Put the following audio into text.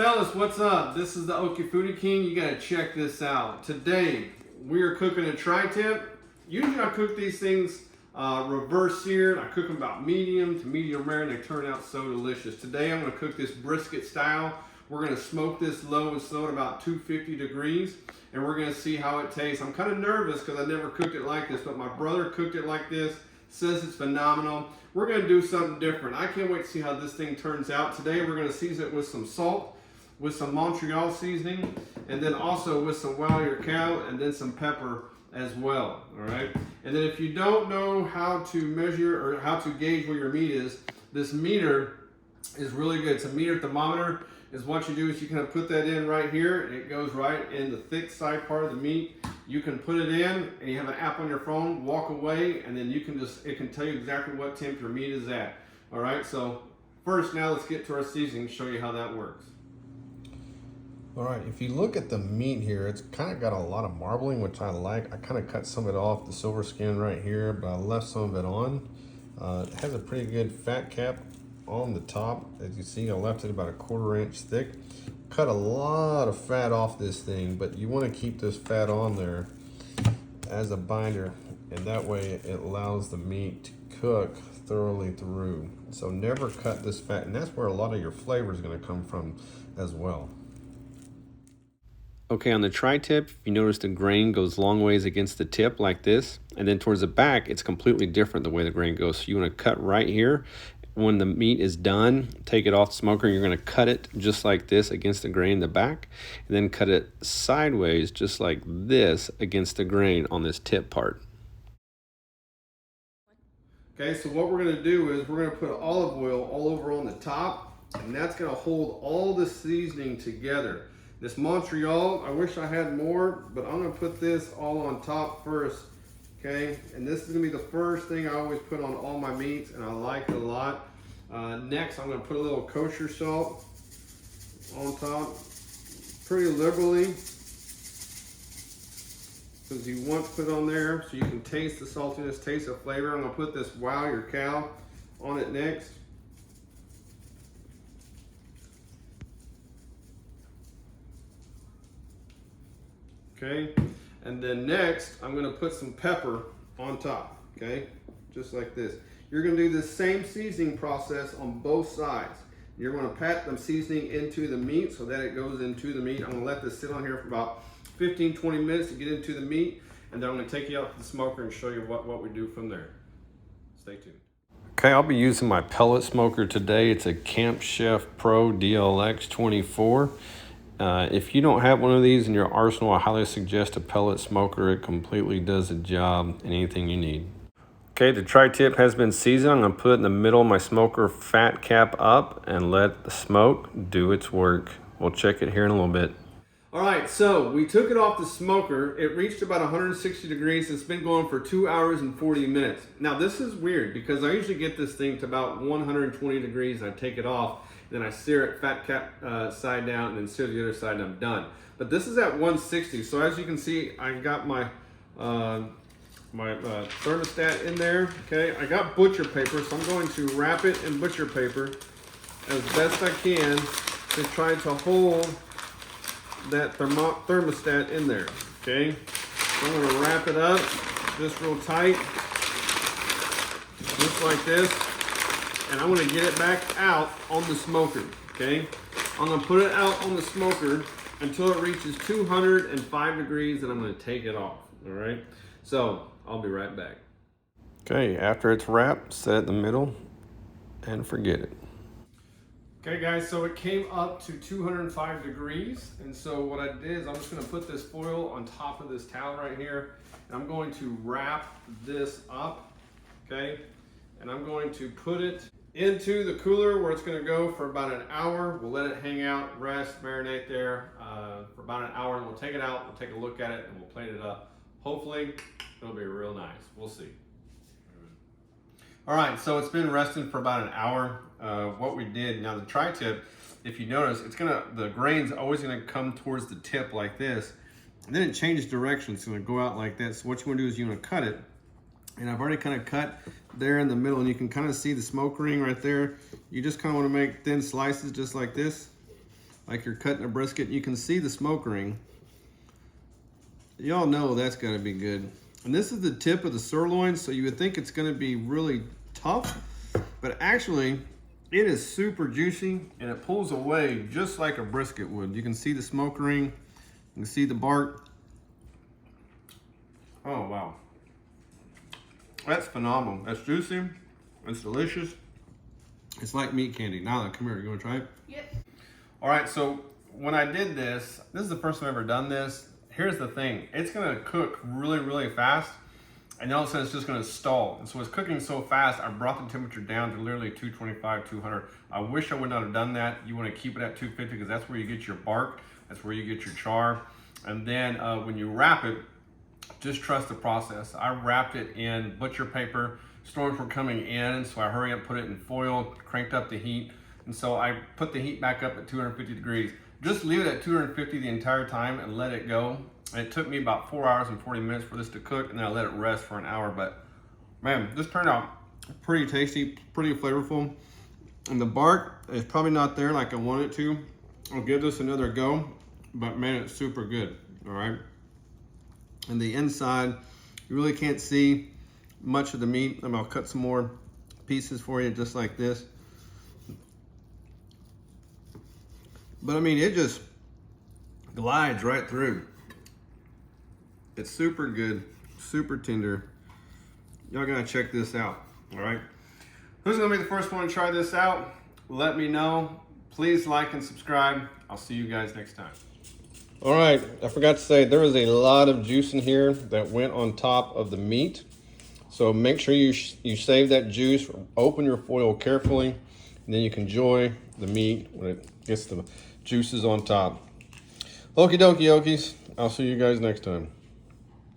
Fellas, what's up? This is the Okie Foodie King. You gotta check this out. Today, we are cooking a tri-tip. Usually I cook these things reverse seared. I cook them about medium to medium rare and they turn out so delicious. Today I'm gonna cook this brisket style. We're gonna smoke this low and slow at about 250 degrees and we're gonna see how it tastes. I'm kind of nervous because I never cooked it like this, but my brother cooked it like this, says it's phenomenal. We're gonna do something different. I can't wait to see how this thing turns out. Today we're gonna season it with some salt, with some Montreal seasoning, and then also with some Wow Your Cow, and then some pepper as well, all right? And then if you don't know how to measure or how to gauge where your meat is, this meter is really good. It's a meter thermometer. Is what you do is you kind of put that in right here, and it goes right in the thick side part of the meat. You can put it in, and you have an app on your phone, walk away, and then you can it can tell you exactly what temp your meat is at, all right? So first, now let's get to our seasoning, show you how that works. All right, if you look at the meat here, it's kind of got a lot of marbling, which I like. I kind of cut some of it off the silver skin right here, but I left some of it on. It has a pretty good fat cap on the top. As you see, I left it about 1/4 inch thick. Cut a lot of fat off this thing, but you want to keep this fat on there as a binder, and that way it allows the meat to cook thoroughly through. So never cut this fat, and that's where a lot of your flavor is going to come from as well. Okay, on the tri-tip, you notice the grain goes long ways against the tip like this, and then towards the back, it's completely different the way the grain goes. So you want to cut right here. When the meat is done, take it off the smoker. You're going to cut it just like this against the grain in the back, and then cut it sideways just like this against the grain on this tip part. Okay, so what we're gonna do is we're gonna put olive oil all over on the top, and that's gonna hold all the seasoning together. This Montreal, I wish I had more, but I'm gonna put this all on top first, okay? And this is gonna be the first thing I always put on all my meats, and I like it a lot. Next, I'm gonna put a little kosher salt on top, pretty liberally, because you want to put it on there so you can taste the saltiness, taste the flavor. I'm gonna put this Wow Your Cow on it next. Okay, and then next I'm gonna put some pepper on top, okay, just like this. You're gonna do the same seasoning process on both sides. You're gonna pat the seasoning into the meat so that it goes into the meat. I'm gonna let this sit on here for about 15-20 minutes to get into the meat, and then I'm gonna take you out to the smoker and show you what we do from there. Stay tuned. Okay, I'll be using my pellet smoker today. It's a Camp Chef Pro DLX 24. If you don't have one of these in your arsenal, I highly suggest a pellet smoker. It completely does the job in anything you need. Okay, the tri-tip has been seasoned. I'm gonna put it in the middle of my smoker, fat cap up, and let the smoke do its work. We'll check it here in a little bit. All right, so we took it off the smoker. It reached about 160 degrees. It's been going for 2 hours and 40 minutes. Now this is weird because I usually get this thing to about 120 degrees. I take it off, then I sear it fat cap side down, and then sear the other side, and I'm done. But this is at 160. So as you can see, I got my thermostat in there. Okay, I got butcher paper, so I'm going to wrap it in butcher paper as best I can to try to hold that thermostat in there. Okay, so I'm going to wrap it up just real tight, just like this, and I'm going to get it back out on the smoker. Okay, I'm going to put it out on the smoker until it reaches 205 degrees, and I'm going to take it off. All right, so I'll be right back. Okay, after it's wrapped, set it in the middle and forget it. Okay guys, so it came up to 205 degrees, and so what I did is I'm just going to put this foil on top of this towel right here, and I'm going to wrap this up, okay, and I'm going to put it into the cooler where it's going to go for about an hour. We'll let it hang out, rest, marinate there for about an hour, and we'll take it out, we'll take a look at it, and we'll plate it up. Hopefully it'll be real nice. We'll see. All right, so it's been resting for about an hour. What we did, now the tri-tip, if you notice, the grain's always gonna come towards the tip like this, and then it changes direction. It's gonna go out like this. So what you wanna do is you wanna cut it, and I've already kind of cut there in the middle, and you can kind of see the smoke ring right there. You just kind of wanna make thin slices just like this. like you're cutting a brisket. You can see the smoke ring. Y'all know that's gotta be good. And this is the tip of the sirloin, so you would think it's gonna be really tough, but actually it is super juicy and it pulls away just like a brisket would. You can see the smoke ring, you can see the bark. Oh wow. That's phenomenal. That's juicy, it's delicious. It's like meat candy. Nyla, come here, you wanna try it? Yep. All right, so when I did this is the first time I've ever done this. Here's the thing, it's gonna cook really, really fast, and all of a sudden it's just gonna stall. And so it's cooking so fast, I brought the temperature down to literally 225, 200. I wish I would not have done that. You wanna keep it at 250 because that's where you get your bark, that's where you get your char. And then when you wrap it, just trust the process. I wrapped it in butcher paper. Storms were coming in, so I hurried up, put it in foil, cranked up the heat. And so I put the heat back up at 250 degrees. Just leave it at 250 the entire time and let it go. And it took me about 4 hours and 40 minutes for this to cook, and then I let it rest for an hour. But man, this turned out pretty tasty, pretty flavorful. And the bark is probably not there like I want it to. I'll give this another go, but man, it's super good, all right? And the inside, you really can't see much of the meat. I'll cut some more pieces for you just like this. But I mean, it just glides right through. It's super good, super tender. Y'all gotta check this out, all right? Who's gonna be the first one to try this out? Let me know. Please like and subscribe. I'll see you guys next time. All right, I forgot to say, there was a lot of juice in here that went on top of the meat. So make sure you save that juice, open your foil carefully, and then you can enjoy the meat when it gets the juices on top. Okie dokie, okies. I'll see you guys next time.